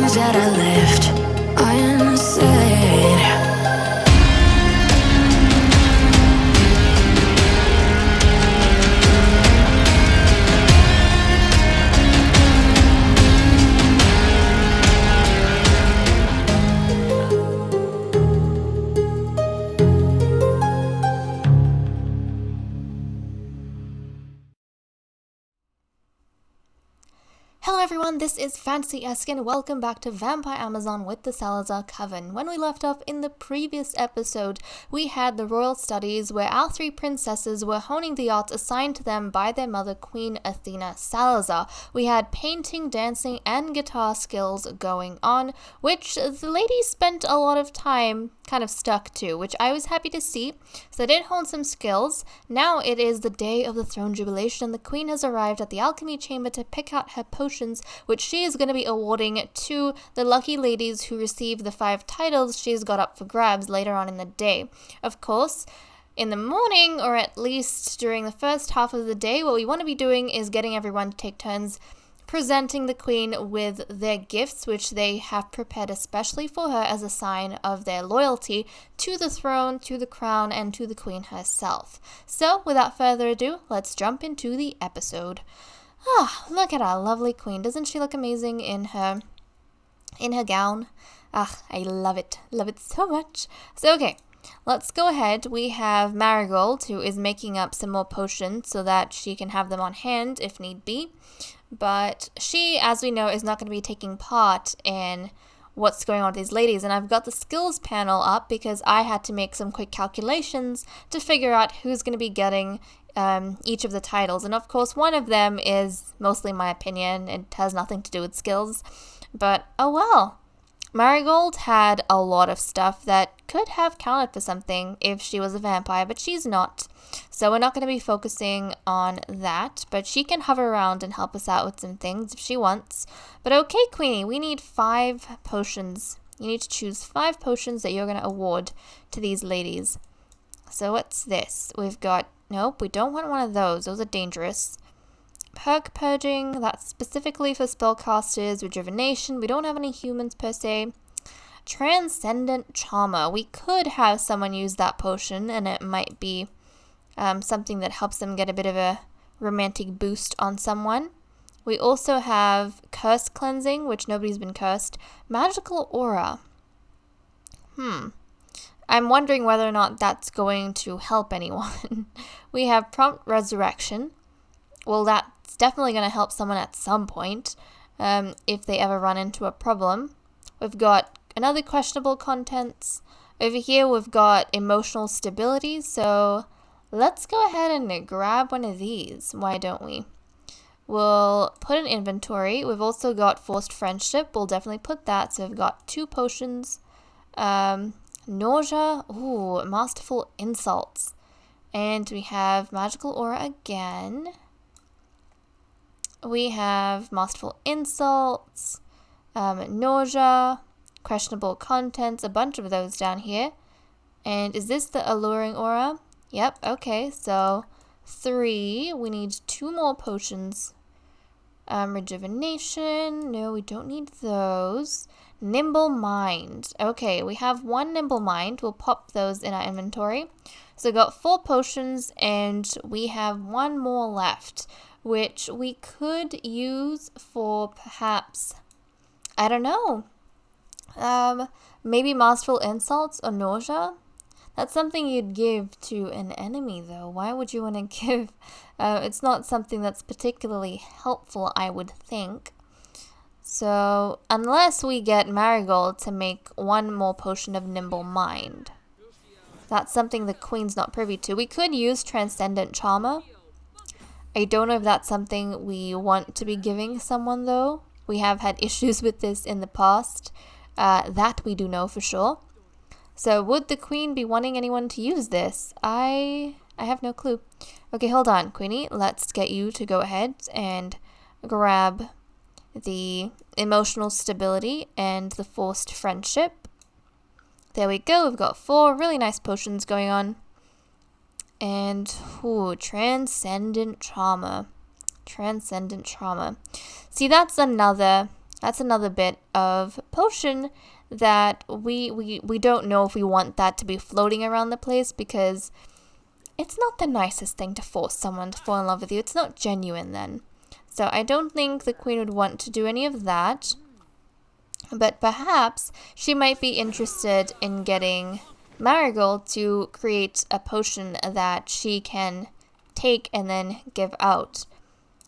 things that I left unsaid. Hello everyone, this is FantasyEsque and welcome back to Vampire Amazon with the Salazar Coven. When we left off in the previous episode, we had the royal studies where our three princesses were honing the arts assigned to them by their mother, Queen Athena Salazar. We had painting, dancing, and guitar skills going on, which the ladies spent a lot of time kind of stuck to, which I was happy to see. So they did hone some skills. Now it is the day of the throne jubilation and the queen has arrived at the alchemy chamber to pick out her potions, which she is going to be awarding to the lucky ladies who receive the 5 titles she's got up for grabs later on in the day. Of course, in the morning, or at least during the first half of the day, what we want to be doing is getting everyone to take turns presenting the queen with their gifts, which they have prepared especially for her as a sign of their loyalty to the throne, to the crown, and to the queen herself. So, without further ado, let's jump into the episode. Look at our lovely queen. Doesn't she look amazing in her gown? I love it so much. So, okay. Let's go ahead. We have Marigold, who is making up some more potions so that she can have them on hand if need be. But she, as we know, is not going to be taking part in what's going on with these ladies. And I've got the skills panel up because I had to make some quick calculations to figure out who's going to be getting each of the titles. And of course, one of them is mostly my opinion. It has nothing to do with skills. But, oh well. Marigold had a lot of stuff that could have counted for something if she was a vampire, but she's not. So we're not going to be focusing on that, but she can hover around and help us out with some things if she wants. But okay, Queenie, we need 5 potions. You need to choose 5 potions that you're going to award to these ladies. So what's this? We've got, nope, we don't want one of those. Those are dangerous. Perk Purging, that's specifically for spellcasters. Rejuvenation, we don't have any humans per se. Transcendent Charmer, we could have someone use that potion and it might be something that helps them get a bit of a romantic boost on someone. We also have Curse Cleansing, which nobody's been cursed. Magical Aura. I'm wondering whether or not that's going to help anyone. We have Prompt Resurrection. Well, that's definitely going to help someone at some point if they ever run into a problem. We've got another questionable contents. Over here we've got Emotional Stability, so let's go ahead and grab one of these. Why don't we? We'll put an inventory. We've also got Forced Friendship. We'll definitely put that. So we've got 2 potions. Nausea. Ooh, Masterful Insults. And we have Magical Aura again. We have Masterful Insults, Nausea, Questionable Contents, a bunch of those down here. And is this the Alluring Aura? Yep, okay, so 3. We need 2 more potions. Rejuvenation, no, we don't need those. Nimble Mind. Okay, we have 1 Nimble Mind. We'll pop those in our inventory. So we got 4 potions and we have 1 more left, which we could use for perhaps, I don't know, maybe Masterful Insults or Nausea. That's something you'd give to an enemy, though. Why would you want to give? It's not something that's particularly helpful, I would think. So, unless we get Marigold to make 1 more potion of Nimble Mind. That's something the Queen's not privy to. We could use Transcendent Charmer. I don't know if that's something we want to be giving someone, though. We have had issues with this in the past. That we do know for sure. So would the Queen be wanting anyone to use this? I have no clue. Okay, hold on, Queenie. Let's get you to go ahead and grab the Emotional Stability and the Forced Friendship. There we go. We've got 4 really nice potions going on. And, Transcendent Trauma. See, that's another That's another bit of potion that we don't know if we want that to be floating around the place, because it's not the nicest thing to force someone to fall in love with you. It's not genuine then. So I don't think the queen would want to do any of that. But perhaps she might be interested in getting Marigold to create a potion that she can take and then give out.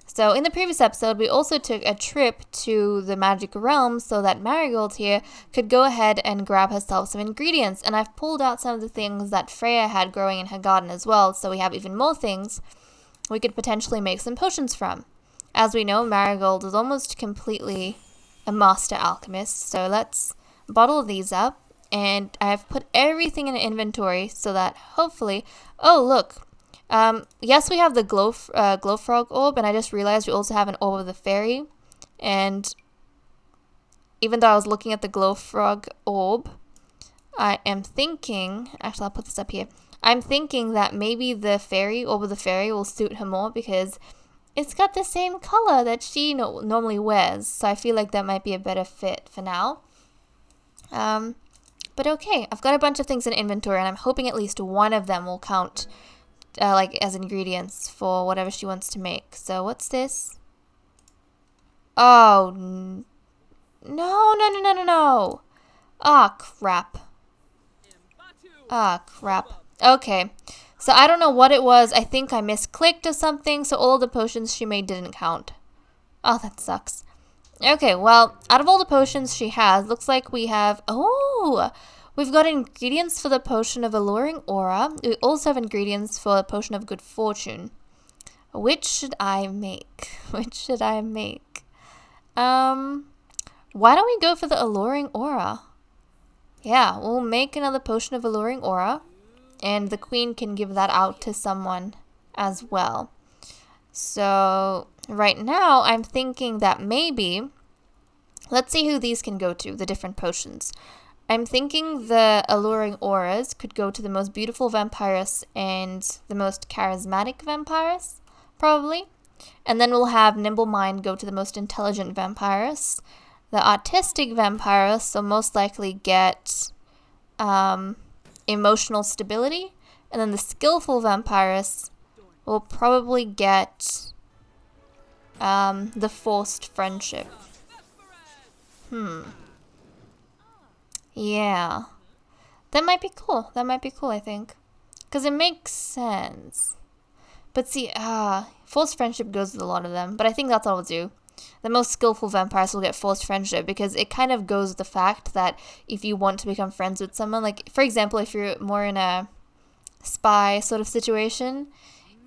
So in the previous episode, we also took a trip to the magic realm so that Marigold here could go ahead and grab herself some ingredients. And I've pulled out some of the things that Freya had growing in her garden as well, so we have even more things we could potentially make some potions from. As we know, Marigold is almost completely a master alchemist, so let's bottle these up. And I've put everything in an inventory so that hopefully... Oh, look. Yes, we have the glow frog orb, and I just realized we also have an orb of the fairy. And even though I was looking at the glow frog orb, I am thinking... Actually, I'll put this up here. I'm thinking that maybe the fairy, orb of the fairy, will suit her more because it's got the same color that she normally wears. So I feel like that might be a better fit for now. But okay, I've got a bunch of things in inventory, and I'm hoping at least one of them will count like as ingredients for whatever she wants to make. So what's this? Oh, no. Ah, crap. Ah, crap. Okay. So I don't know what it was. I think I misclicked or something, so all the potions she made didn't count. Oh, that sucks. Okay, well, out of all the potions she has, looks like we have... Oh! We've got ingredients for the potion of alluring aura. We also have ingredients for the potion of good fortune. Which should I make? Which should I make? Why don't we go for the alluring aura? Yeah, we'll make another potion of alluring aura. And the queen can give that out to someone as well. So right now I'm thinking that maybe, let's see who these can go to, the different potions. I'm thinking the alluring auras could go to the most beautiful vampiress and the most charismatic vampiress, probably. And then we'll have nimble mind go to the most intelligent vampiress. The artistic vampiress will most likely get emotional stability. And then the skillful vampiress will probably get the forced friendship. Yeah. That might be cool. That might be cool, I think. Because it makes sense. But see, forced friendship goes with a lot of them. But I think that's all we'll do. The most skillful vampires will get forced friendship because it kind of goes with the fact that if you want to become friends with someone, like, for example, if you're more in a spy sort of situation,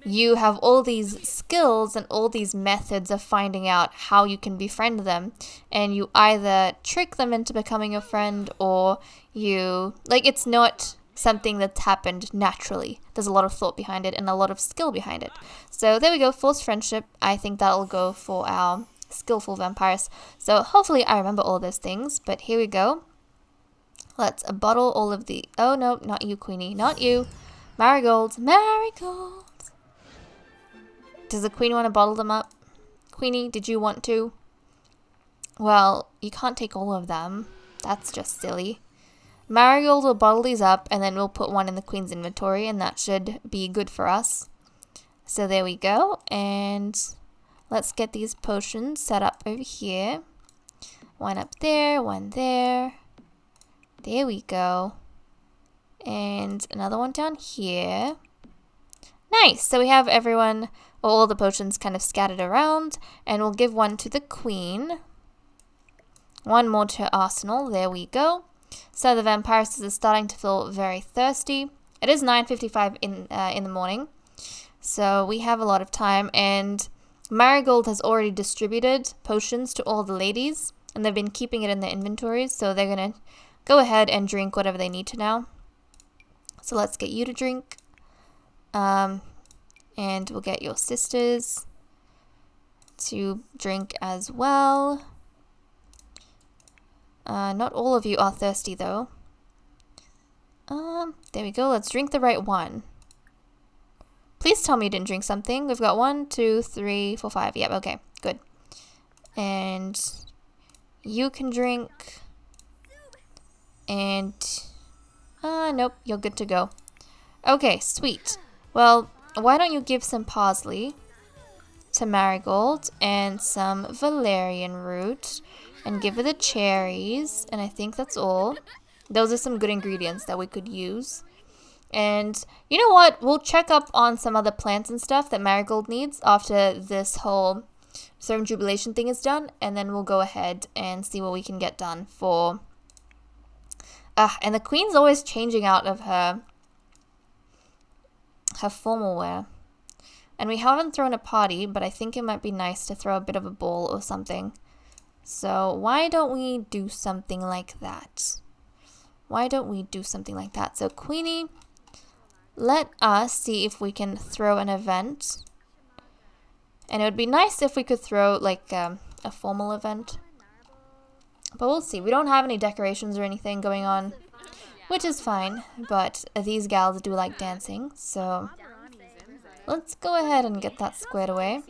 you have all these skills and all these methods of finding out how you can befriend them, and you either trick them into becoming your friend or you, like, it's not something that's happened naturally. There's a lot of thought behind it and a lot of skill behind it. So there we go, forced friendship. I think that'll go for our skillful vampires. So hopefully I remember all those things, but here we go. Let's bottle all of the... Oh no, not you, Queenie, not you. Marigold. Does the queen want to bottle them up? Queenie, did you want to? Well, you can't take all of them. That's just silly. Marigold will bottle these up, and then we'll put one in the queen's inventory, and that should be good for us. So there we go, and let's get these potions set up over here. One up there, one there. There we go. And another one down here. Nice! So we have everyone, all the potions kind of scattered around, and we'll give one to the queen. One more to her arsenal. There we go. So the vampires is starting to feel very thirsty. It is 9:55 in the morning, so we have a lot of time. And Marigold has already distributed potions to all the ladies, and they've been keeping it in their inventories. So they're gonna go ahead and drink whatever they need to now. So let's get you to drink, and we'll get your sisters to drink as well. Not all of you are thirsty though. There we go. Let's drink the right one. Please tell me you didn't drink something. We've got 1, 2, 3, 4, 5. Yep, okay, good. And You can drink. And, nope, you're good to go. Okay, sweet. Well, why don't you give some parsley to Marigold and some valerian root and give her the cherries, and I think that's all. Those are some good ingredients that we could use. And you know what? We'll check up on some other plants and stuff that Marigold needs after this whole Throne Jubilation thing is done, and then we'll go ahead and see what we can get done for... and the Queen's always changing out of her formal wear. And we haven't thrown a party, but I think it might be nice to throw a bit of a ball or something. So why don't we do something like that? Why don't we do something like that? So Queenie, let us see if we can throw an event. And it would be nice if we could throw like a formal event. But we'll see. We don't have any decorations or anything going on, which is fine. But these gals do like dancing, so let's go ahead and get that squared away.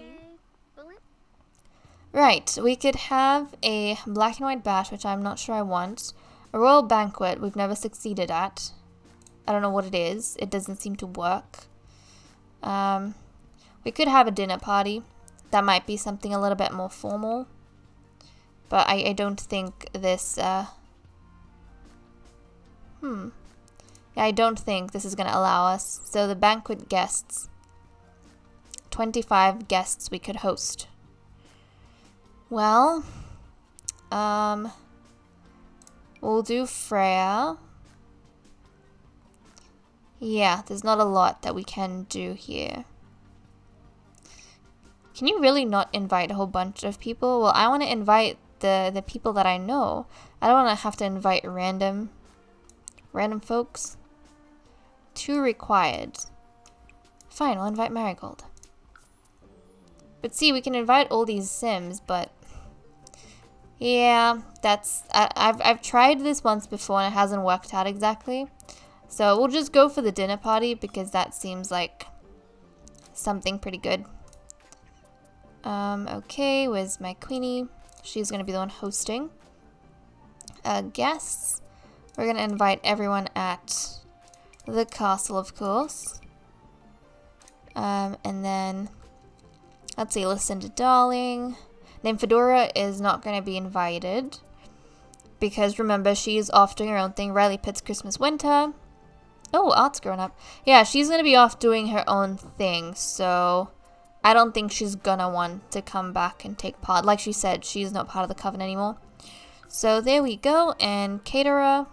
Right, we could have a black and white bash, which I'm not sure I want. A royal banquet we've never succeeded at. I don't know what it is. It doesn't seem to work. We could have a dinner party. That might be something a little bit more formal. But I don't think this... Yeah, I don't think this is going to allow us. So the banquet guests. 25 guests we could host. Well, we'll do Freya. Yeah, there's not a lot that we can do here. Can you really not invite a whole bunch of people? Well, I want to invite the people that I know. I don't want to have to invite random folks. 2 required. Fine, we'll invite Marigold. But see, we can invite all these Sims, but yeah, I've tried this once before and it hasn't worked out exactly. So we'll just go for the dinner party because that seems like something pretty good. Okay, where's my Queenie? She's gonna be the one hosting. Guests. We're gonna invite everyone at the castle, of course. And then let's see, Lucinda Darling. Nymphadora is not going to be invited. Because remember, she's off doing her own thing. Riley Pitt's Christmas Winter. Oh, Art's grown up. Yeah, she's going to be off doing her own thing. So I don't think she's going to want to come back and take part. Like she said, she's not part of the coven anymore. So there we go. And caterer.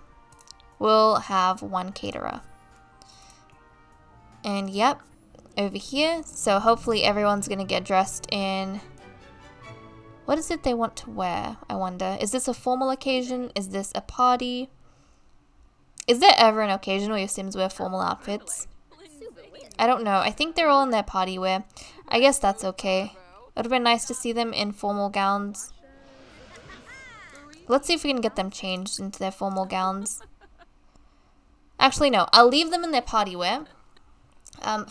We'll have 1 caterer. And yep. Over here, so hopefully everyone's gonna get dressed in... What is it they want to wear, I wonder? Is this a formal occasion? Is this a party? Is there ever an occasion where your Sims wear formal outfits? I don't know. I think they're all in their party wear. I guess that's okay. It would have been nice to see them in formal gowns. Let's see if we can get them changed into their formal gowns. Actually, no. I'll leave them in their party wear.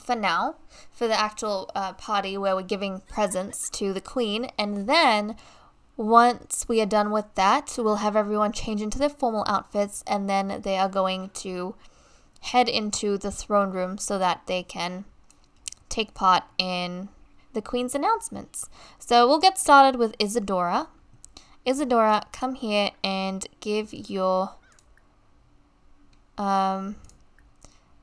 For now, for the actual party where we're giving presents to the Queen, and then once we are done with that, we'll have everyone change into their formal outfits, and then they are going to head into the throne room so that they can take part in the Queen's announcements. So we'll get started with Isadora. Isadora, come here and give your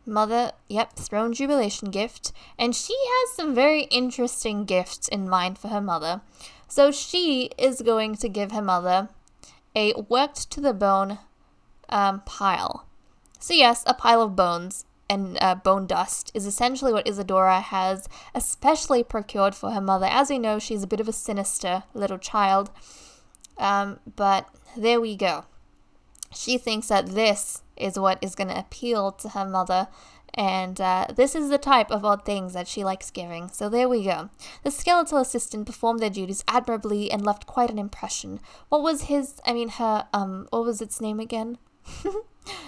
mother, throne jubilation gift. And she has some very interesting gifts in mind for her mother. So she is going to give her mother a worked to the bone pile. So yes, a pile of bones and bone dust is essentially what Isadora has especially procured for her mother. As we know, she's a bit of a sinister little child. But there we go. She thinks that this is what is going to appeal to her mother, and this is the type of odd things that she likes giving. So there we go. The skeletal assistant performed their duties admirably and left quite an impression. What was what was its name again?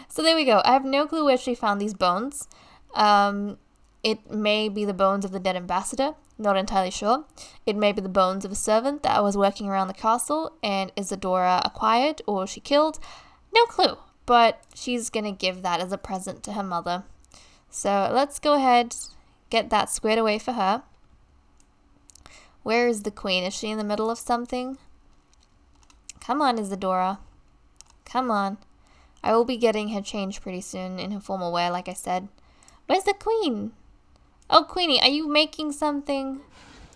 So there we go. I have no clue where she found these bones. It may be the bones of the dead ambassador. Not entirely sure. It may be the bones of a servant that was working around the castle and Isadora acquired or she killed. No clue, but she's gonna give that as a present to her mother. So let's go ahead, get that squared away for her. Where is the queen? Is she in the middle of something? Come on, Isadora. Come on. I will be getting her changed pretty soon in her formal wear, like I said. Where's the queen? Oh, Queenie, are you making something?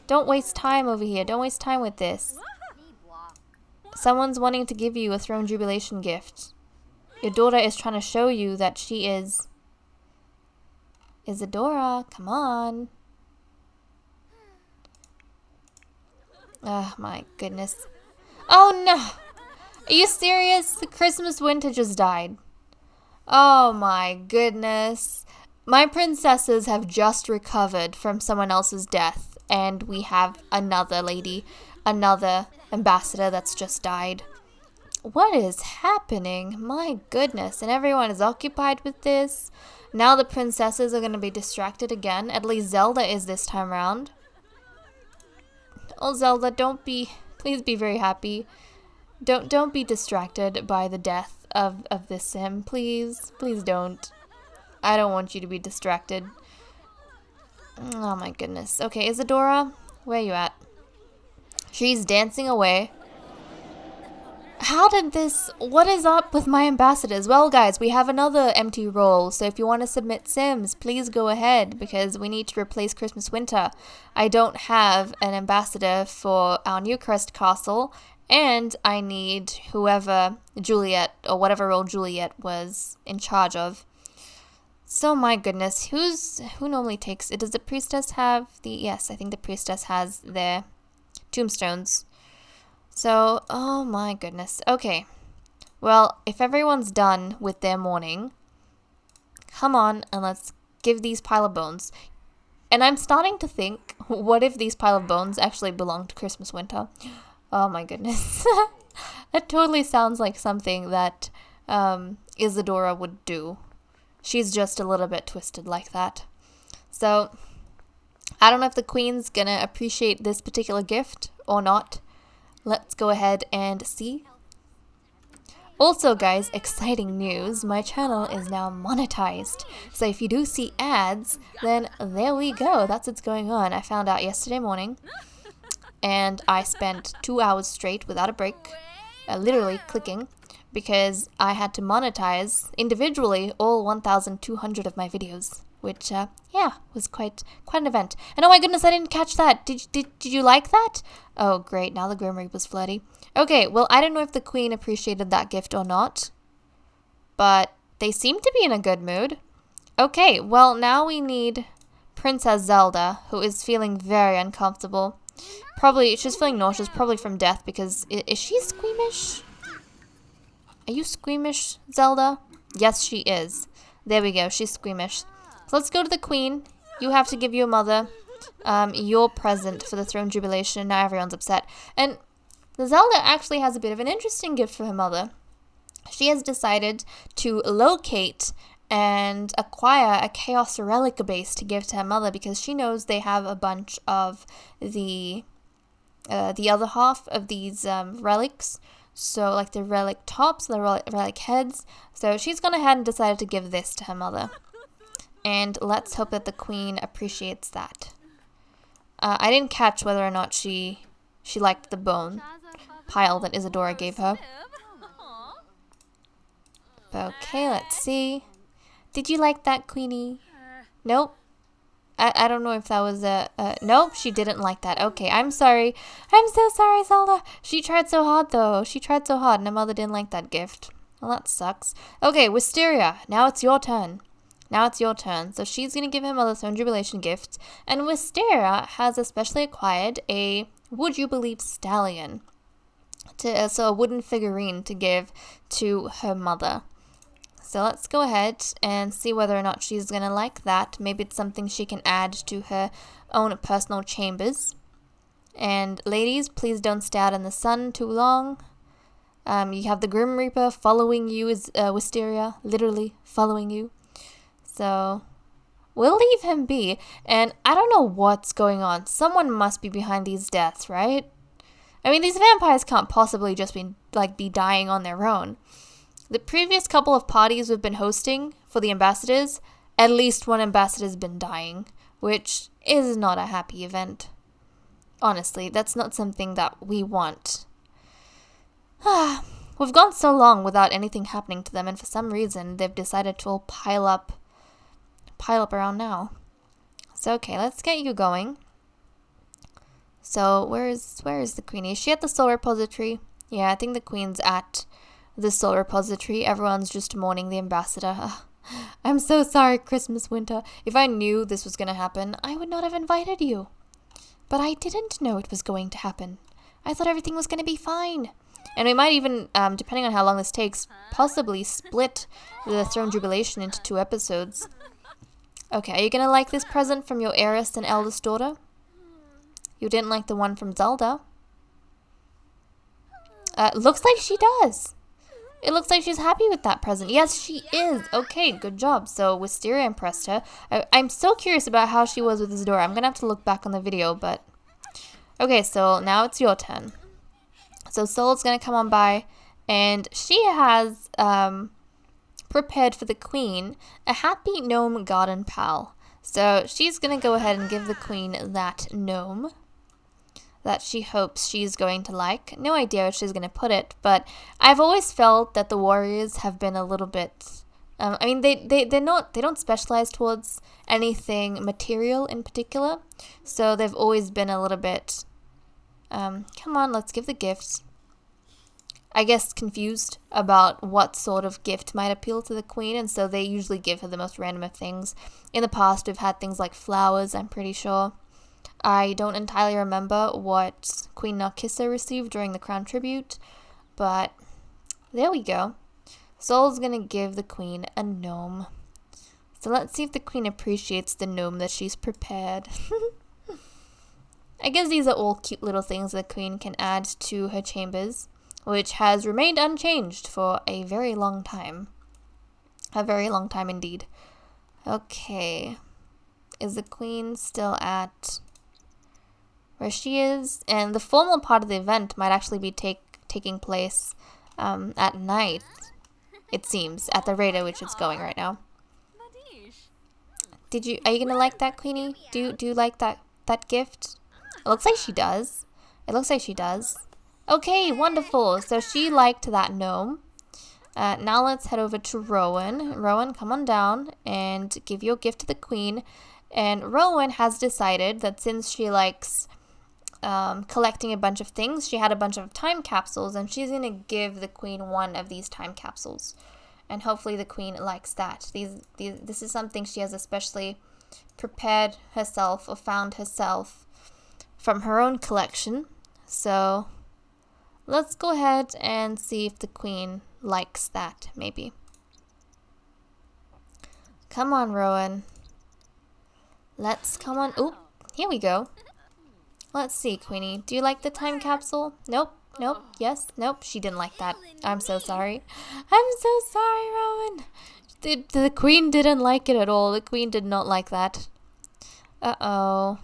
Don't waste time over here. Don't waste time with this. Someone's wanting to give you a throne jubilation gift. Your daughter is trying to show you that she is... Isadora, come on. Oh my goodness. Oh no! Are you serious? The Christmas winter just died. Oh my goodness. My princesses have just recovered from someone else's death, and we have another lady, another ambassador that's just died. What is happening? My goodness. And everyone is occupied with this. Now the princesses are going to be distracted again. At least Zelda is this time around. Oh, Zelda, please be very happy. Don't be distracted by the death of this sim. Please don't. I don't want you to be distracted. Oh my goodness. Okay, Isadora, where are you at? She's dancing away. What is up with my ambassadors? Well, guys, we have another empty role, so if you want to submit sims, please go ahead, because we need to replace Christmas Winter. I don't have an ambassador for our Newcrest Castle, and I need whoever Juliet, or whatever role Juliet was in charge of. So my goodness, who normally takes it? Does the priestess have yes, I think the priestess has their tombstones. So, oh my goodness. Okay. Well, if everyone's done with their mourning, come on and let's give these pile of bones. And I'm starting to think, what if these pile of bones actually belong to Christmas Winter? Oh my goodness. That totally sounds like something that Isadora would do. She's just a little bit twisted like that. So, I don't know if the queen's gonna appreciate this particular gift or not. Let's go ahead and see. Also, guys, exciting news. My channel is now monetized. So if you do see ads, then there we go. That's what's going on. I found out yesterday morning. And I spent 2 hours straight without a break, literally clicking, because I had to monetize individually all 1,200 of my videos, which, yeah, was quite an event. And oh my goodness, I didn't catch that. Did you like that? Oh, great. Now the Grim Reaper's flirty. Okay, well, I don't know if the queen appreciated that gift or not, but they seem to be in a good mood. Okay, well, now we need Princess Zelda, who is feeling very uncomfortable. Probably, she's feeling nauseous, probably from death, because is she squeamish? Are you squeamish, Zelda? Yes, she is. There we go, she's squeamish. So let's go to the queen. You have to give your mother your present for the throne jubilation. Now everyone's upset. And the Zelda actually has a bit of an interesting gift for her mother. She has decided to locate and acquire a Chaos Relic base to give to her mother, because she knows they have a bunch of the other half of these relics. So, like the relic tops, the relic heads. So she's gone ahead and decided to give this to her mother. And let's hope that the queen appreciates that. I didn't catch whether or not she liked the bone pile that Isadora gave her. Okay, let's see. Did you like that, Queenie? Nope. I don't know if that was nope, she didn't like that. Okay, I'm sorry. I'm so sorry, Zelda. She tried so hard, though. She tried so hard, and her mother didn't like that gift. Well, that sucks. Okay, Wisteria, now it's your turn. Now it's your turn. So she's going to give her mother Throne Jubilation gift. And Wisteria has especially acquired a Would You Believe Stallion. So a wooden figurine to give to her mother. So let's go ahead and see whether or not she's going to like that. Maybe it's something she can add to her own personal chambers. And ladies, please don't stay out in the sun too long. You have the Grim Reaper following you, Wisteria, literally following you. So We'll leave him be. And I don't know what's going on. Someone must be behind these deaths, right? I mean, these vampires can't possibly just be dying on their own. The previous couple of parties we've been hosting for the ambassadors, at least one ambassador's been dying, which is not a happy event. Honestly, that's not something that we want. We've gone so long without anything happening to them, and for some reason, they've decided to all pile up around now. So, okay, let's get you going. So, where is the queen? Is she at the soul repository? Yeah, I think the queen's at the soul repository. Everyone's just mourning the ambassador. I'm so sorry, Christmas Winter. If I knew this was going to happen, I would not have invited you. But I didn't know it was going to happen. I thought everything was going to be fine. And we might even, depending on how long this takes, possibly split the Throne Jubilation into 2 episodes. Okay, are you going to like this present from your heiress and eldest daughter? You didn't like the one from Zelda. Looks like she does. It looks like she's happy with that present. Yes, she is. Okay, good job. So Wisteria impressed her. I'm so curious about how she was with Isadora. I'm going to have to look back on the video, but... Okay, so now it's your turn. So Soul's going to come on by, and she has prepared for the queen a happy gnome garden pal. So she's going to go ahead and give the queen that gnome that she hopes she's going to like. No idea where she's going to put it, but I've always felt that the warriors have been a little bit... I mean, they don't specialize towards anything material in particular, so they've always been a little bit... come on, let's give the gifts. I guess confused about what sort of gift might appeal to the queen, and so they usually give her the most random of things. In the past, we've had things like flowers, I'm pretty sure. I don't entirely remember what Queen Narcissa received during the crown tribute, but there we go. Soul's gonna give the queen a gnome. So let's see if the queen appreciates the gnome that she's prepared. I guess these are all cute little things the queen can add to her chambers, which has remained unchanged for a very long time. A very long time indeed. Okay. Is the queen still at where she is? And the formal part of the event might actually be taking place at night, it seems, at the rate at which it's going right now. Are you gonna like that, Queenie? Do you like that gift? It looks like she does. It looks like she does. Okay, wonderful. So she liked that gnome. Now let's head over to Rowan. Rowan, come on down and give your gift to the queen. And Rowan has decided that since she likes collecting a bunch of things, she had a bunch of time capsules, and she's going to give the queen one of these time capsules. And hopefully the queen likes that. This is something she has especially prepared herself or found herself from her own collection. So let's go ahead and see if the queen likes that, maybe. Come on, Rowan. Come on. Oh, here we go. Let's see, Queenie. Do you like the time capsule? Nope. Nope. Yes. Nope. She didn't like that. I'm so sorry. I'm so sorry, Rowan. The queen didn't like it at all. The queen did not like that. Uh-oh.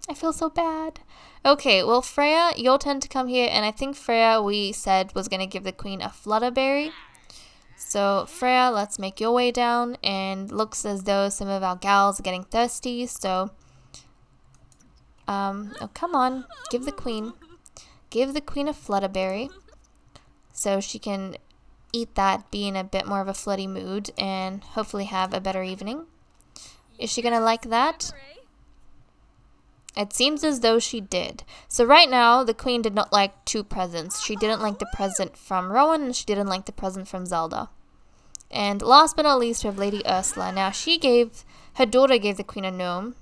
I feel so bad. Okay, well, Freya, your turn to come here. And I think Freya, we said, was going to give the queen a flutterberry. So, Freya, let's make your way down. And looks as though some of our gals are getting thirsty. So, oh, come on. Give the queen a flutterberry. So she can eat that, be in a bit more of a flirty mood, and hopefully have a better evening. Is she going to like that? It seems as though she did. So right now, the queen did not like 2 presents. She didn't like the present from Rowan, and she didn't like the present from Zelda. And last but not least, we have Lady Ursula. Now, her daughter gave the queen a gnome.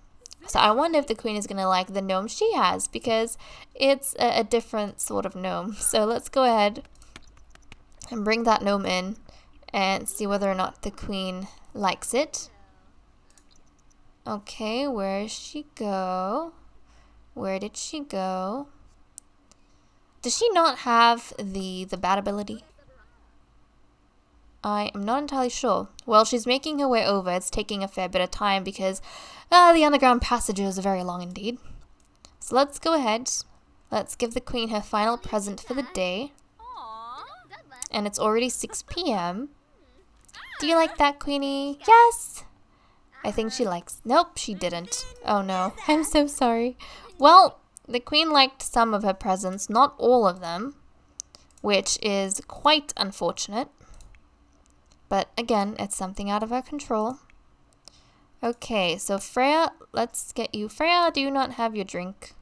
So I wonder if the queen is going to like the gnome she has, because it's a different sort of gnome. So let's go ahead and bring that gnome in and see whether or not the queen likes it. Okay, where did she go? Where did she go? Does she not have the bat ability? I am not entirely sure. Well, she's making her way over. It's taking a fair bit of time because the underground passages are very long indeed. So let's go ahead. Let's give the queen her final present for the day. And it's already 6 p.m. Do you like that, Queenie? Yes! I think she likes... Nope, she didn't. Oh no, I'm so sorry. Well, the queen liked some of her presents, not all of them, which is quite unfortunate. But again, it's something out of our control. Okay, so Freya, let's get you... Freya, do you not have your drink?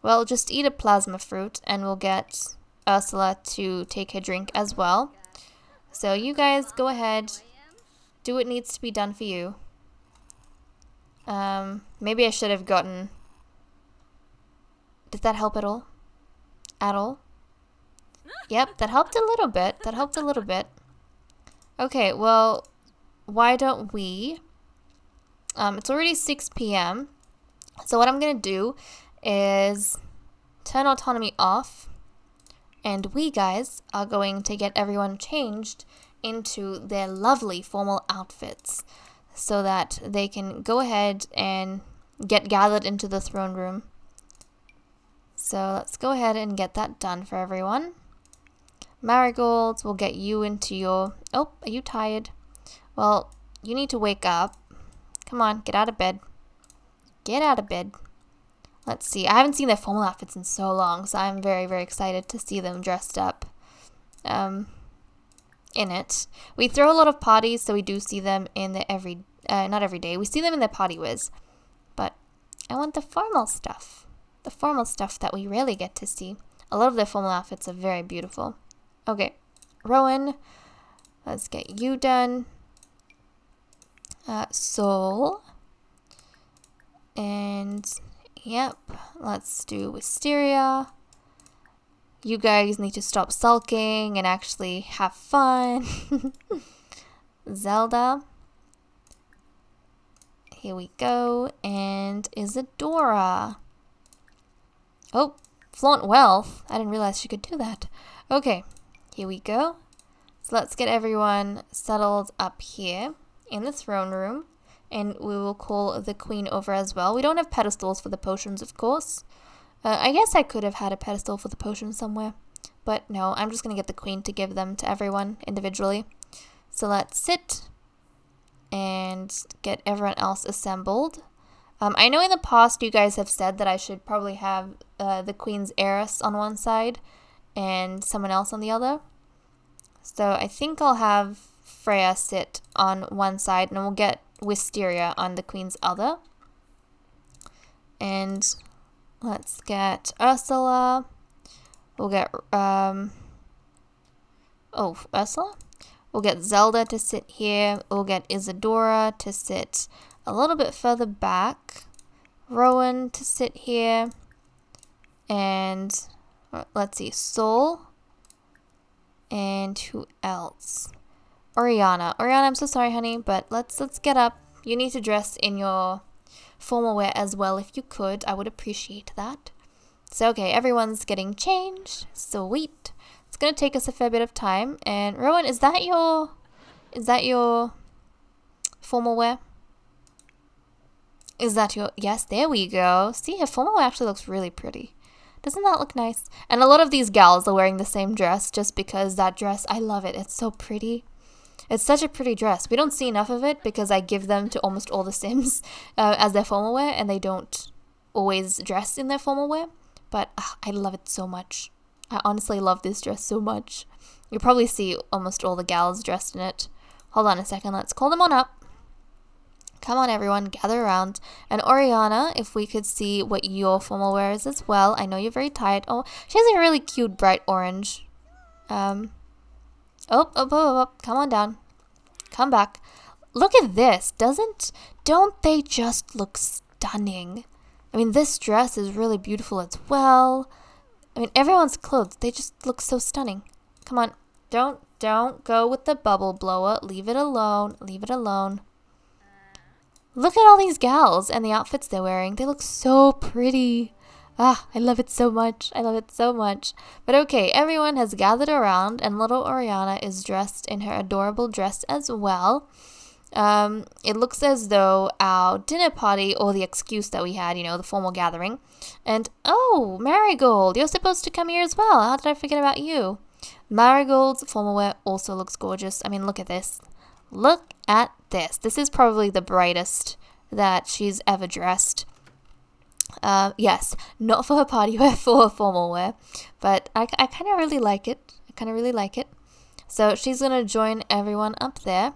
Well, just eat a plasma fruit and we'll get Ursula to take her drink as well. So you guys go ahead, do what needs to be done for you. Maybe I should have gotten... Did that help at all? At all? Yep, that helped a little bit. That helped a little bit. Okay, well, why don't we... it's already 6 p.m. So what I'm going to do is turn autonomy off. And we guys are going to get everyone changed into their lovely formal outfits so that they can go ahead and get gathered into the throne room. So let's go ahead and get that done for everyone. Marigolds, we'll get you into your... Oh, are you tired? Well, you need to wake up. Come on, get out of bed. Get out of bed. Let's see. I haven't seen their formal outfits in so long, so I'm very, very excited to see them dressed up in it. We throw a lot of parties, so we do see them in the not every day. We see them in their party whiz. But I want the formal stuff. The formal stuff that we rarely get to see. A lot of their formal outfits are very beautiful. Okay, Rowan, let's get you done. Soul. And... Yep, let's do Wisteria. You guys need to stop sulking and actually have fun. Zelda. Here we go. And Isadora. Oh, flaunt wealth. I didn't realize she could do that. Okay, here we go. So let's get everyone settled up here in the throne room. And we will call the queen over as well. We don't have pedestals for the potions, of course. I guess I could have had a pedestal for the potions somewhere. But no, I'm just going to get the queen to give them to everyone individually. So let's sit and get everyone else assembled. I know in the past you guys have said that I should probably have the queen's heiress on one side and someone else on the other. So I think I'll have Freya sit on one side and we'll get Wisteria on the queen's other. And let's get Ursula. We'll get Ursula? We'll get Zelda to sit here. We'll get Isadora to sit a little bit further back. Rowan to sit here. And let's see, Soul. And who else? Oriana. Oriana, I'm so sorry, honey, but let's get up. You need to dress in your formal wear as well if you could. I would appreciate that. So, okay, everyone's getting changed. Sweet. It's going to take us a fair bit of time. And Rowan, is that your formal wear? Is that your... Yes, there we go. See, her formal wear actually looks really pretty. Doesn't that look nice? And a lot of these gals are wearing the same dress just because that dress, I love it. It's so pretty. It's such a pretty dress. We don't see enough of it because I give them to almost all the Sims as their formal wear, and they don't always dress in their formal wear. But I love it so much. I honestly love this dress so much. You'll probably see almost all the gals dressed in it. Hold on a second. Let's call them on up. Come on, everyone. Gather around. And Oriana, if we could see what your formal wear is as well. I know you're very tired. Oh, she has a really cute bright orange. Oh, come on down. Come back. Look at this. Don't they just look stunning? I mean, this dress is really beautiful as well. I mean, everyone's clothes, they just look so stunning. Come on. Don't go with the bubble blower. Leave it alone. Leave it alone. Look at all these gals and the outfits they're wearing. They look so pretty. Ah, I love it so much. I love it so much. But okay, everyone has gathered around, and little Oriana is dressed in her adorable dress as well. It looks as though our dinner party, or the excuse that we had, the formal gathering. And, oh, Marigold, you're supposed to come here as well. How did I forget about you? Marigold's formal wear also looks gorgeous. I mean, look at this. Look at this. This is probably the brightest that she's ever dressed. Yes, not for her party wear, for her formal wear. But I kind of really like it. So she's going to join everyone up there.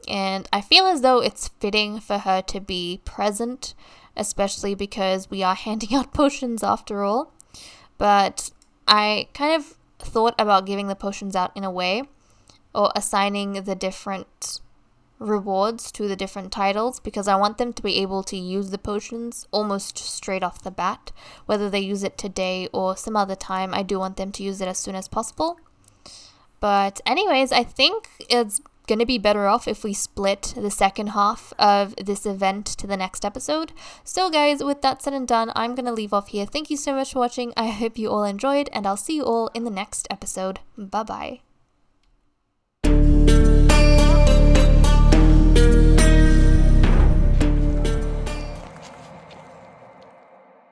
And I feel as though it's fitting for her to be present, especially because we are handing out potions after all. But I kind of thought about giving the potions out in a way, or assigning the different rewards to the different titles, because I want them to be able to use the potions almost straight off the bat. Whether they use it today or some other time, I do want them to use it as soon as possible. But anyways, I think it's going to be better off if we split the second half of this event to the next episode. So guys, with that said and done, I'm going to leave off here. Thank you so much for watching. I hope you all enjoyed, and I'll see you all in the next episode. Bye bye.